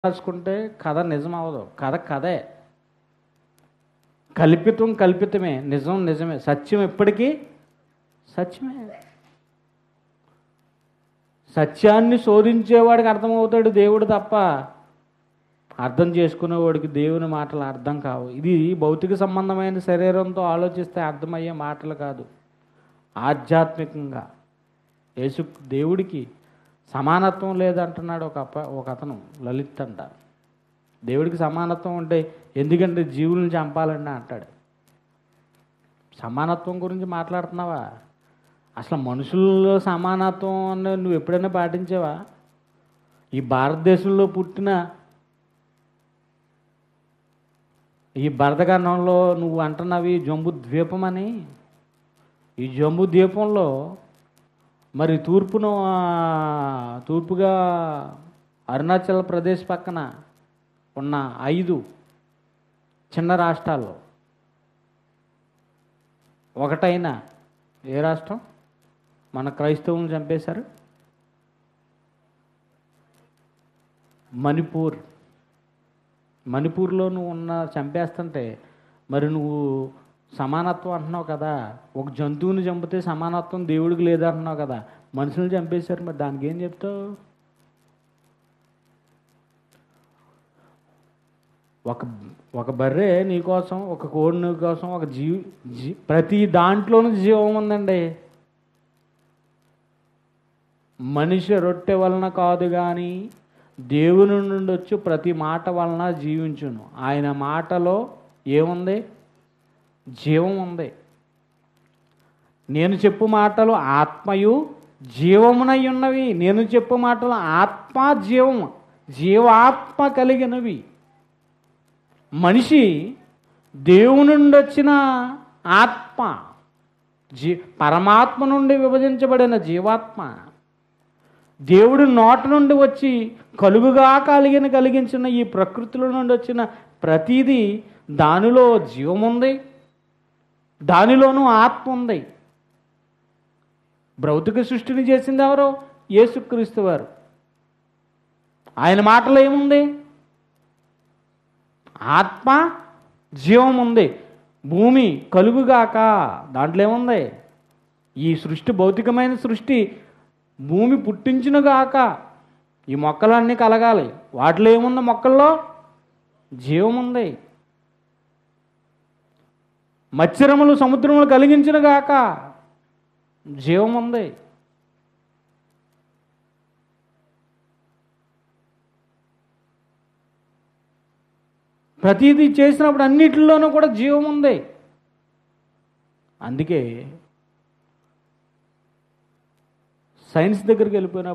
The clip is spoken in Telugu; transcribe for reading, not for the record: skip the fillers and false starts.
రాసుకుంటే కథ నిజం అవ్వదు. కథ కథే, కల్పితం కల్పితమే, నిజం నిజమే, సత్యం ఎప్పటికీ సత్యమే. సత్యాన్ని శోధించేవాడికి అర్థమవుతాడు దేవుడు తప్ప అర్థం చేసుకునేవాడికి దేవుని మాటలు అర్థం కావు. ఇది భౌతిక సంబంధమైన శరీరంతో ఆలోచిస్తే అర్థమయ్యే మాటలు కాదు. ఆధ్యాత్మికంగా యేసు దేవుడికి సమానత్వం లేదంటున్నాడు ఒక అతను, లలిత్ అంట. దేవుడికి సమానత్వం ఉంటే ఎందుకంటే జీవులను చంపాలని అంటాడు. సమానత్వం గురించి మాట్లాడుతున్నావా? అసలు మనుషుల్లో సమానత్వం అన్న నువ్వు ఎప్పుడైనా పాటించావా? ఈ భారతదేశంలో పుట్టిన ఈ భరతఖండంలో నువ్వు అంటున్నవి జంబు ద్వీపం అని. ఈ జంబు ద్వీపంలో మరి తూర్పుగా అరుణాచల్ ప్రదేశ్ పక్కన ఉన్న 5 చిన్న రాష్ట్రాల్లో ఒకటైన ఏ రాష్ట్రం మన క్రైస్తవులను చంపేశారు? మణిపూర్లో నువ్వు చంపేస్తుంటే మరి నువ్వు సమానత్వం అంటున్నావు కదా. ఒక జంతువుని చంపితే సమానత్వం దేవుడికి లేదంటున్నావు కదా. మనుషులను చంపేశారు, మరి దానికి ఏం చెప్తావు? ఒక బర్రె నీకోసం, ఒక కోడి నీకోసం, ఒక ప్రతి దాంట్లోనూ జీవం ఉందండి. మనిషి రొట్టె వలన కాదు కానీ దేవుని నుండి వచ్చి ప్రతి మాట వలన జీవించును. ఆయన మాటలో ఏముంది? జీవం ఉంది. నేను చెప్పు మాటలు ఆత్మయు జీవమునై ఉన్నవి. నేను చెప్పు మాటలు ఆత్మ జీవము, జీవాత్మ కలిగినవి. మనిషి దేవుని నుండి వచ్చిన ఆత్మ, పరమాత్మ నుండి విభజించబడిన జీవాత్మ. దేవుడి నోట నుండి వచ్చి కలుగుగా కలిగించిన ఈ ప్రకృతిలో నుండి వచ్చిన ప్రతిదీ దానిలో జీవముంది, దానిలోనూ ఆత్మ ఉంది. భౌతిక సృష్టిని చేసింది ఎవరు? యేసుక్రీస్తు వారు. ఆయన మాటలో ఏముంది? ఆత్మ జీవం ఉంది. భూమి కలుగుగాక, దాంట్లో ఏముంది? ఈ సృష్టి భౌతికమైన సృష్టి, భూమి పుట్టించునుగాక, ఈ మొక్కలన్నీ కలగాలి. వాటిలో ఏముంది? మొక్కల్లో జీవం ఉంది. మత్స్యరములు సముద్రములు కలిగించునుగాక, జీవం ఉంది. ప్రతిదీ చేసినప్పుడు అన్నిటిలోనూ కూడా జీవం ఉంది. అందుకే సైన్స్ దగ్గరికి వెళ్ళిపోయినప్పుడు